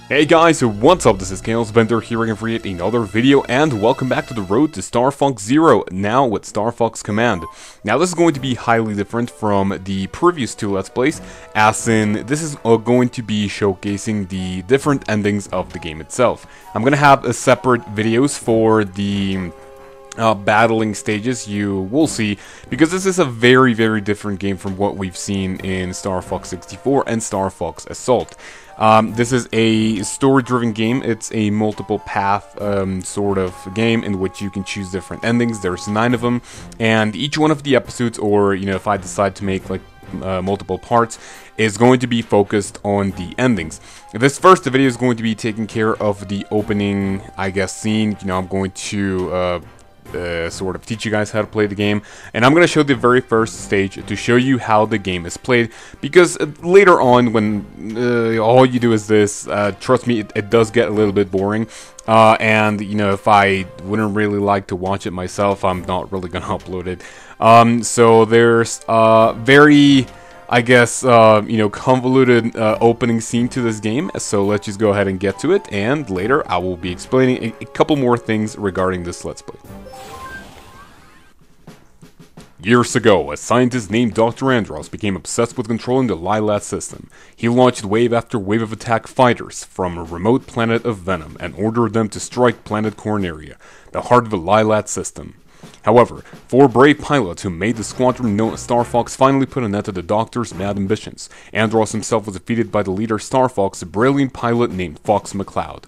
Hey guys, what's up? This is kaozbender here again for yet another video, and welcome back to the road to Star Fox Zero, now with Star Fox Command. Now this is going to be highly different from the previous two Let's Plays, as in this is going to be showcasing the different endings of the game itself. I'm gonna have a separate videos for the battling stages, you will see, because this is a very different game from what we've seen in Star Fox 64 and Star Fox Assault. This is a story-driven game. It's a multiple path sort of game in which you can choose different endings. There's 9 of them, and each one of the episodes, or if I decide to make like multiple parts, is going to be focused on the endings. This first video is going to be taking care of the opening, I guess, scene. I'm going to sort of teach you guys how to play the game, and I'm going to show the very first stage to show you how the game is played, because later on when all you do is this, trust me, it does get a little bit boring, and if I wouldn't really like to watch it myself, I'm not really going to upload it. So there's very, I guess, convoluted opening scene to this game, so let's just go ahead and get to it, and later I will be explaining a couple more things regarding this Let's Play. Years ago, a scientist named Dr. Andros became obsessed with controlling the Lylat system. He launched wave after wave of attack fighters from a remote planet of Venom and ordered them to strike planet Corneria, the heart of the Lylat system. However, 4 brave pilots who made the squadron known as Star Fox finally put an end to the Doctor's mad ambitions. Andros himself was defeated by the leader Star Fox, a brilliant pilot named Fox McCloud.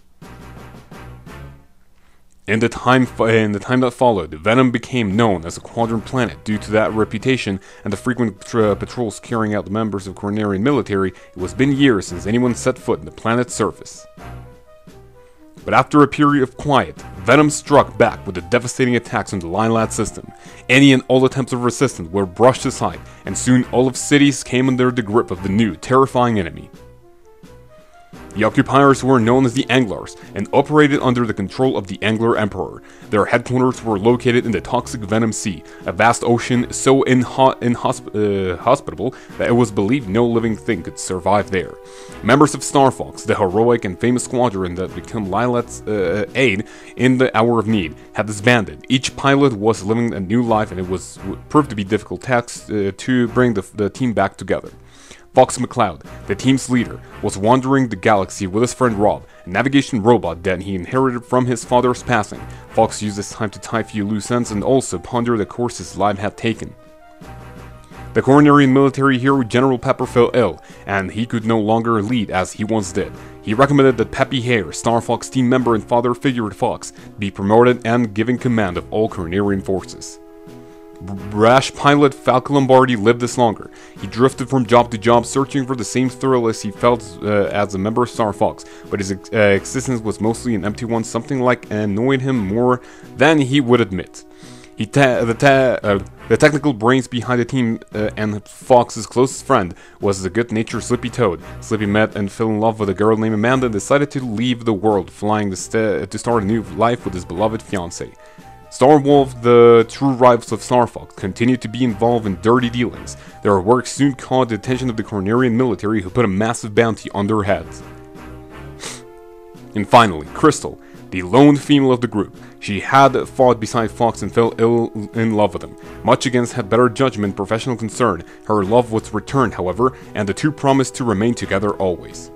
In the time that followed, Venom became known as a quadrant planet due to that reputation and the frequent patrols carrying out the members of Cornerian military. It was been years since anyone set foot on the planet's surface. But after a period of quiet, Venom struck back with the devastating attacks on the Lylat system. Any and all attempts of resistance were brushed aside, and soon all of cities came under the grip of the new, terrifying enemy. The occupiers were known as the Anglars, and operated under the control of the Angler Emperor. Their headquarters were located in the toxic Venom Sea, a vast ocean so inhospitable that it was believed no living thing could survive there. Members of Star Fox, the heroic and famous squadron that became Lylat's aid in the hour of need, had disbanded. Each pilot was living a new life, and it proved to be difficult task to bring the team back together. Fox McCloud, the team's leader, was wandering the galaxy with his friend Rob, a navigation robot that he inherited from his father's passing. Fox used this time to tie a few loose ends and also ponder the course his life had taken. The Cornerian military hero General Pepper fell ill, and he could no longer lead as he once did. He recommended that Peppy Hare, Star Fox team member and father figure Fox, be promoted and given command of all Cornerian forces. Brash pilot Falco Lombardi lived this longer. He drifted from job to job, searching for the same thrill as he felt as a member of Star Fox, but his existence was mostly an empty one, something like annoyed him more than he would admit. The technical brains behind the team and Fox's closest friend was the good-natured Slippy Toad. Slippy met and fell in love with a girl named Amanda and decided to leave the world, flying to start a new life with his beloved fiancée. Starwolf, the true rivals of Star Fox, continued to be involved in dirty dealings. Their work soon caught the attention of the Cornerian military, who put a massive bounty on their heads. And finally, Crystal, the lone female of the group. She had fought beside Fox and fell in love with him. Much against her better judgment and professional concern, her love was returned, however, and the two promised to remain together always.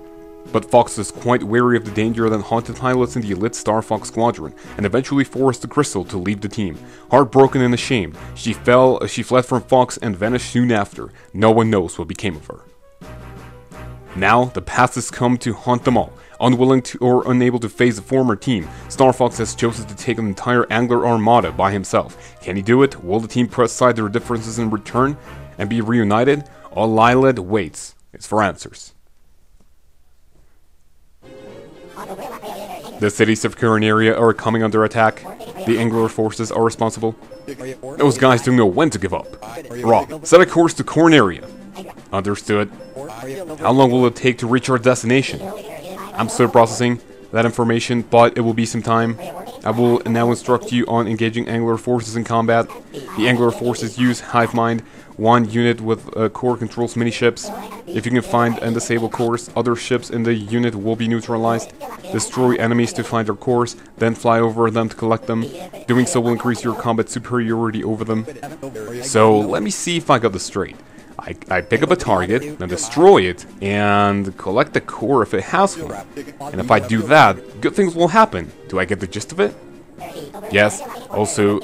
But Fox was quite wary of the danger that haunted pilots in the elite Star Fox squadron, and eventually forced the Crystal to leave the team. Heartbroken and ashamed, she fled from Fox and vanished soon after. No one knows what became of her. Now, the past has come to haunt them all. Unwilling to or unable to face the former team, Star Fox has chosen to take an entire Angler armada by himself. Can he do it? Will the team press aside their differences in return and be reunited? All Lylat waits is for answers. The cities of Corneria are coming under attack. The Angler forces are responsible. Those guys don't know when to give up. Rob, set a course to Corneria. Understood. How long will it take to reach our destination? I'm still processing that information, but it will be some time. I will now instruct you on engaging Angler forces in combat. The Angler forces use Hive Mind, One unit with core controls mini ships. If you can find and disable cores, other ships in the unit will be neutralized. Destroy enemies to find their cores, then fly over them to collect them. Doing so will increase your combat superiority over them. So let me see if I got this straight. I pick up a target, then destroy it, and collect the core if it has one. And if I do that, good things will happen. Do I get the gist of it? Yes. Also,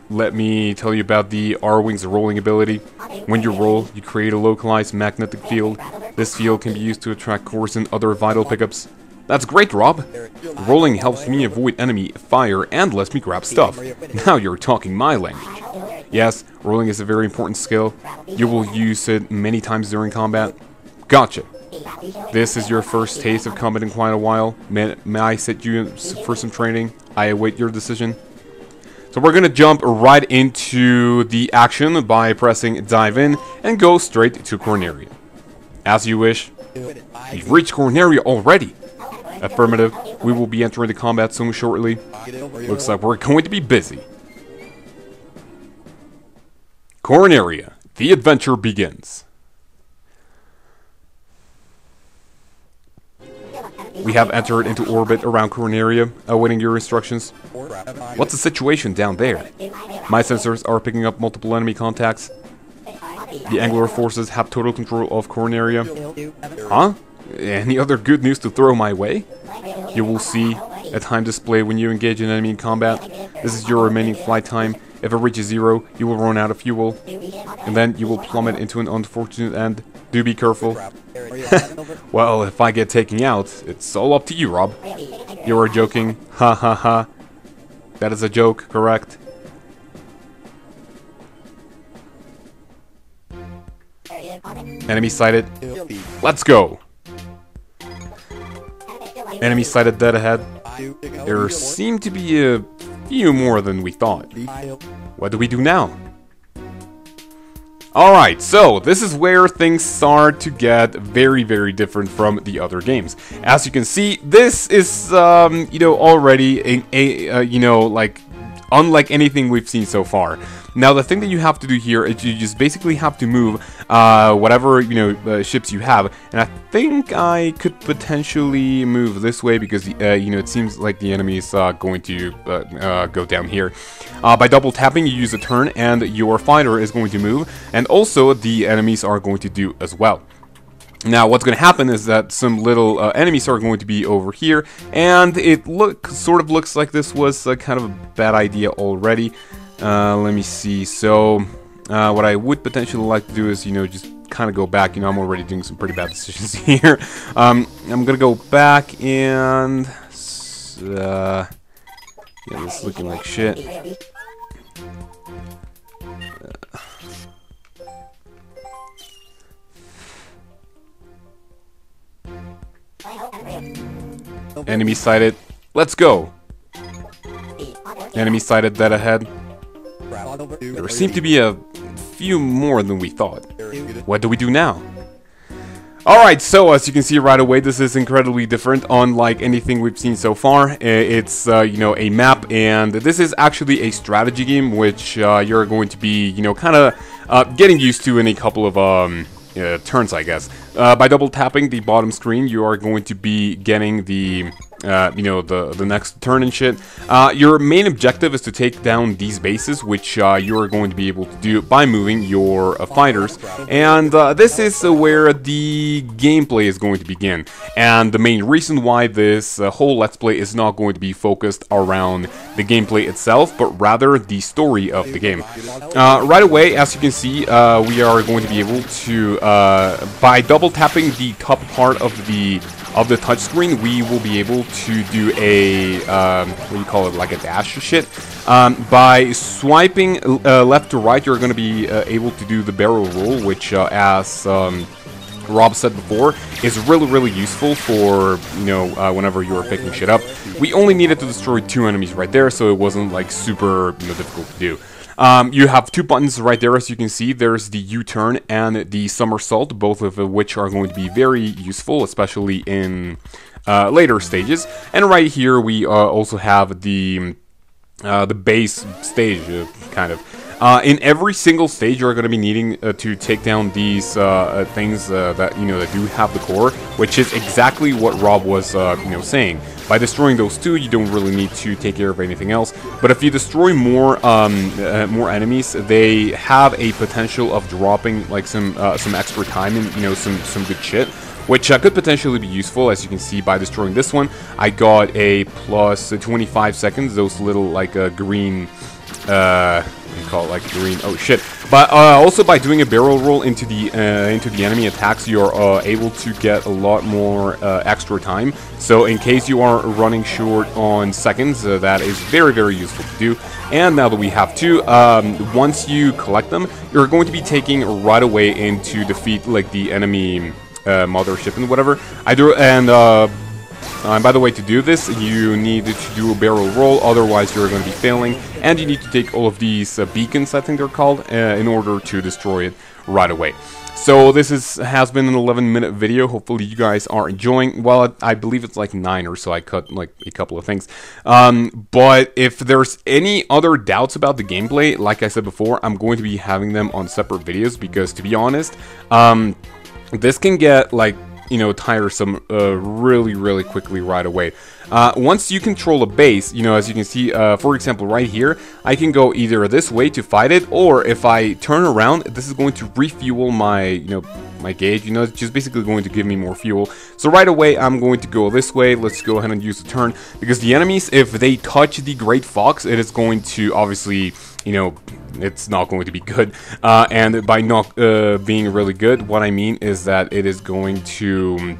let me tell you about the R-Wing's rolling ability. When you roll, you create a localized magnetic field. This field can be used to attract cores and other vital pickups. That's great, Rob! Rolling helps me avoid enemy fire and lets me grab stuff. Now you're talking my language. Yes, rolling is a very important skill. You will use it many times during combat. Gotcha. This is your first taste of combat in quite a while. May I set you for some training? I await your decision. So we're gonna jump right into the action by pressing dive in and go straight to Corneria. As you wish. You've reached Corneria already. Affirmative. We will be entering the combat zone shortly. Looks like we're going to be busy. Corneria. The adventure begins. We have entered into orbit around Corneria, awaiting your instructions. What's the situation down there? My sensors are picking up multiple enemy contacts. The Angular forces have total control of Corneria. Huh? Any other good news to throw my way? You will see a time display when you engage an enemy in combat. This is your remaining flight time. If it reaches 0, you will run out of fuel. And then you will plummet into an unfortunate end. Do be careful. Well, if I get taken out, it's all up to you, Rob. You are joking. Ha ha ha. That is a joke, correct? Enemy sighted. Let's go. Enemy sighted dead ahead. There seem to be a few more than we thought. What do we do now? Alright, so this is where things start to get very, very different from the other games. As you can see, this is, you know, already like, unlike anything we've seen so far. Now, the thing that you have to do here is you just basically have to move whatever, you know, ships you have. And I think I could potentially move this way because, you know, it seems like the enemy is going to go down here. By double tapping, you use a turn and your fighter is going to move. And also, the enemies are going to do as well. Now, what's going to happen is that some little enemies are going to be over here. And it sort of looks like this was kind of a bad idea already. Let me see. So, what I would potentially like to do is, you know, just kind of go back. You know, I'm already doing some pretty bad decisions here. I'm gonna go back and yeah, this is looking like shit. Enemy sighted. Let's go. Enemy sighted dead ahead. There seem to be a few more than we thought. What do we do now? Alright, so as you can see right away, this is incredibly different, unlike anything we've seen so far. It's, you know, a map, and this is actually a strategy game, which you're going to be, you know, kind of getting used to in a couple of turns, I guess. By double tapping the bottom screen, you are going to be getting the you know, the next turn and shit. Your main objective is to take down these bases, which you're going to be able to do by moving your fighters. And this is where the gameplay is going to begin. And the main reason why this whole Let's Play is not going to be focused around the gameplay itself, but rather the story of the game. Right away, as you can see, we are going to be able to, by double tapping the top part of the touchscreen, we will be able to do a, what do you call it, like a dash shit. By swiping left to right, you're going to be able to do the barrel roll, which, as Rob said before, is really useful for, you know, whenever you're picking shit up. We only needed to destroy 2 enemies right there, so it wasn't, like, super, you know, difficult to do. You have 2 buttons right there, as you can see. There's the U-turn and the somersault, both of which are going to be very useful, especially in later stages. And right here we also have the base stage, kind of. In every single stage, you're going to be needing to take down these things that that do have the core, which is exactly what Rob was saying. By destroying those two, you don't really need to take care of anything else. But if you destroy more enemies, they have a potential of dropping like some extra time and some good shit, which could potentially be useful. As you can see, by destroying this one, I got a plus 25 seconds. Those little like green, you call it like green. Oh shit! But also by doing a barrel roll into the enemy attacks, you're able to get a lot more extra time. So in case you are running short on seconds, that is very, very useful to do. And now that we have two, once you collect them, you're going to be taking right away into defeat like the enemy Mothership and whatever. And by the way, to do this, you need to do a barrel roll, otherwise you're going to be failing. And you need to take all of these beacons, I think they're called, in order to destroy it right away. So this has been an 11-minute video. Hopefully you guys are enjoying. Well, I believe it's like 9 or so. I cut like a couple of things. But if there's any other doubts about the gameplay, like I said before, I'm going to be having them on separate videos, because to be honest, this can get like tiresome really, really quickly right away. Once you control a base, as you can see, for example, right here, I can go either this way to fight it, or if I turn around, this is going to refuel my, my gauge. It's just basically going to give me more fuel. So right away, I'm going to go this way. Let's go ahead and use the turn, because the enemies, if they touch the Great Fox, it is going to obviously, it's not going to be good. And by not being really good, what I mean is that it is going to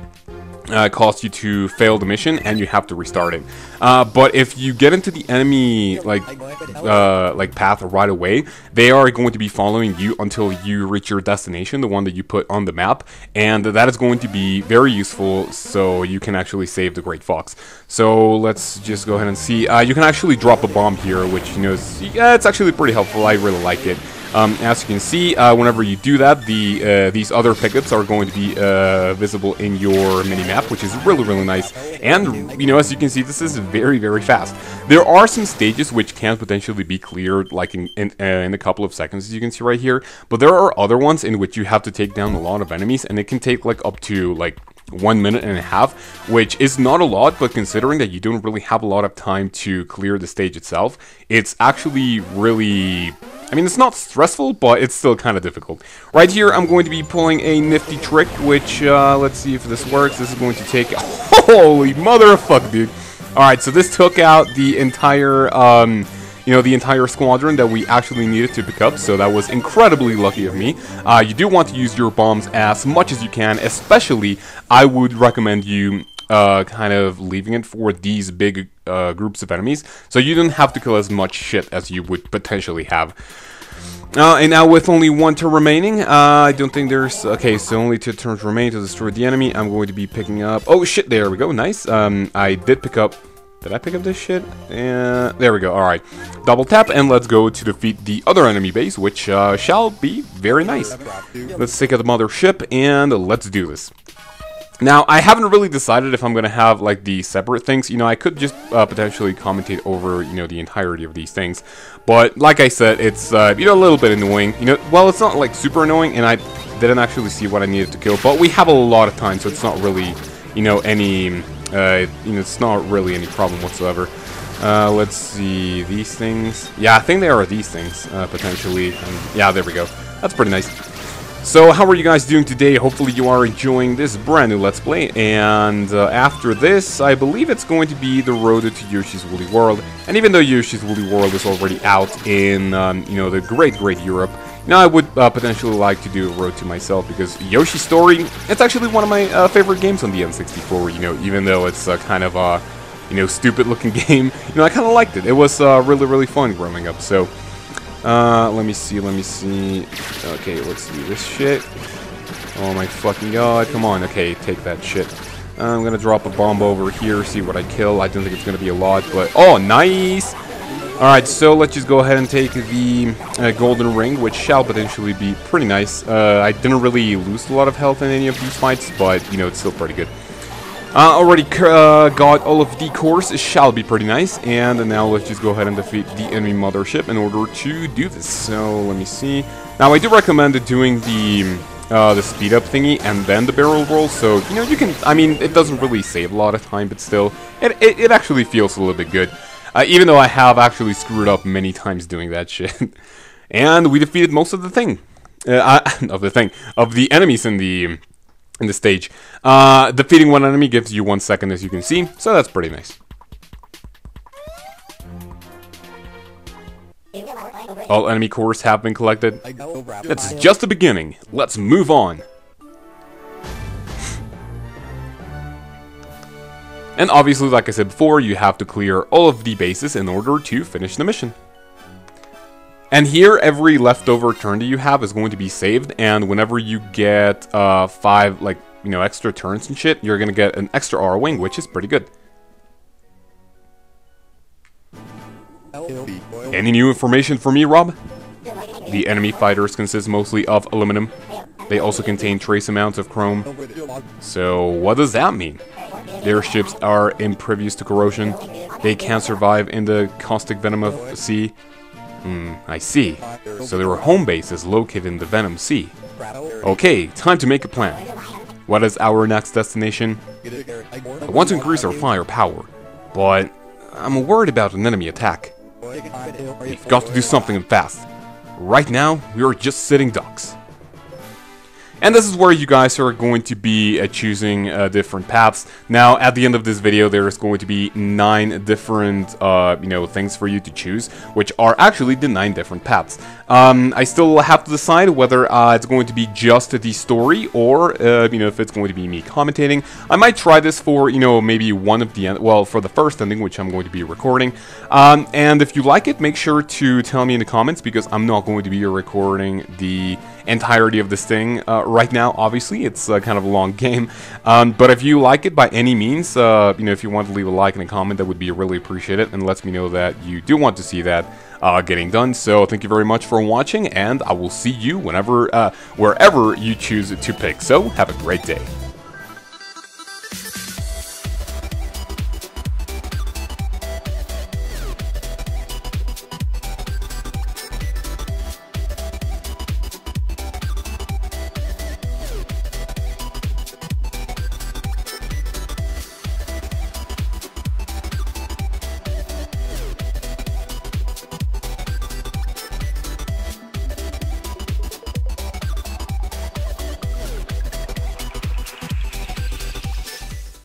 cause you to fail the mission, and you have to restart it. But if you get into the enemy like path right away, they are going to be following you until you reach your destination, the one that you put on the map, and that is going to be very useful, so you can actually save the Great Fox. So let's just go ahead and see. You can actually drop a bomb here, which it's actually pretty helpful. I really like it. As you can see, whenever you do that, these other pickups are going to be visible in your mini-map, which is really, really nice. And, as you can see, this is very, very fast. There are some stages which can potentially be cleared, like in a couple of seconds, as you can see right here. But there are other ones in which you have to take down a lot of enemies, and it can take, like, up to, like, 1 minute and a half, which is not a lot, but considering that you don't really have a lot of time to clear the stage itself, it's actually really... I mean, it's not stressful, but it's still kind of difficult. Right here, I'm going to be pulling a nifty trick, which, let's see if this works. This is going to take... Holy motherfucker, dude. Alright, so this took out the entire, the entire squadron that we actually needed to pick up, so that was incredibly lucky of me. You do want to use your bombs as much as you can, especially, I would recommend you... kind of leaving it for these big groups of enemies, so you don't have to kill as much shit as you would potentially have. And now with only 1 turn remaining, I don't think there's... Okay, so only 2 turns remain to destroy the enemy. I'm going to be picking up... Oh shit, there we go, nice. I did pick up... Did I pick up this shit? There we go, alright. Double tap, and let's go to defeat the other enemy base, which shall be very nice. Let's take out the Mothership, and let's do this. Now, I haven't really decided if I'm going to have, like, the separate things. I could just potentially commentate over, the entirety of these things. But, like I said, it's, a little bit annoying. Well, it's not, like, super annoying, and I didn't actually see what I needed to kill. But we have a lot of time, so it's not really, any, it's not really any problem whatsoever. Let's see, these things. Yeah, I think they are these things, potentially. Yeah, there we go. That's pretty nice. So, how are you guys doing today? Hopefully you are enjoying this brand new Let's Play, and after this, I believe it's going to be the road to Yoshi's Woolly World. And even though Yoshi's Woolly World is already out in, the great Europe, I would potentially like to do a road to myself, because Yoshi's Story, it's actually one of my favorite games on the N64, even though it's kind of a, stupid-looking game, I kind of liked it. It was really, really fun growing up, so... let me see. Okay, let's do this shit. Oh my fucking god, come on. Okay, take that shit. I'm gonna drop a bomb over here, see what I kill. I don't think it's gonna be a lot, but... Oh, nice! Alright, so let's just go ahead and take the golden ring, which shall potentially be pretty nice. I didn't really lose a lot of health in any of these fights, but, it's still pretty good. Already got all of the cores, shall be pretty nice. And now let's just go ahead and defeat the enemy mothership in order to do this. So let me see. Now I do recommend doing the speed up thingy and then the barrel roll. So you know you can. I mean, it doesn't really save a lot of time, but still, it actually feels a little bit good. Even though I have actually screwed up many times doing that shit. And we defeated most of the thing, of the enemies in the stage. Defeating one enemy gives you 1 second, as you can see, so that's pretty nice. All enemy cores have been collected. That's just the beginning. Let's move on. And obviously, like I said before, you have to clear all of the bases in order to finish the mission. And here, every leftover turn that you have is going to be saved, and whenever you get 5, like, you know, extra turns and shit, you're gonna get an extra R wing, which is pretty good. Any new information for me, Rob? The enemy fighters consist mostly of aluminum. They also contain trace amounts of chrome. So, what does that mean? Their ships are impervious to corrosion. They can't survive in the caustic venom of the sea. I see. So their home base is located in the Venom Sea. Okay, time to make a plan. What is our next destination? I want to increase our firepower, but I'm worried about an enemy attack. We've got to do something fast. Right now, we are just sitting ducks. And this is where you guys are going to be choosing different paths. Now, at the end of this video, there's going to be 9 different, you know, things for you to choose, which are actually the 9 different paths. I still have to decide whether it's going to be just the story or, you know, if it's going to be me commentating. I might try this for, you know, maybe one of the, well, for the first ending, which I'm going to be recording. And if you like it, make sure to tell me in the comments, because I'm not going to be recording the entirety of this thing right now. Obviously, it's kind of a long game, but if you like it by any means, you know, if you want to leave a like and a comment, that would be really appreciated, and lets me know that you do want to see that getting done. So thank you very much for watching, and I will see you whenever wherever you choose to pick. So have a great day.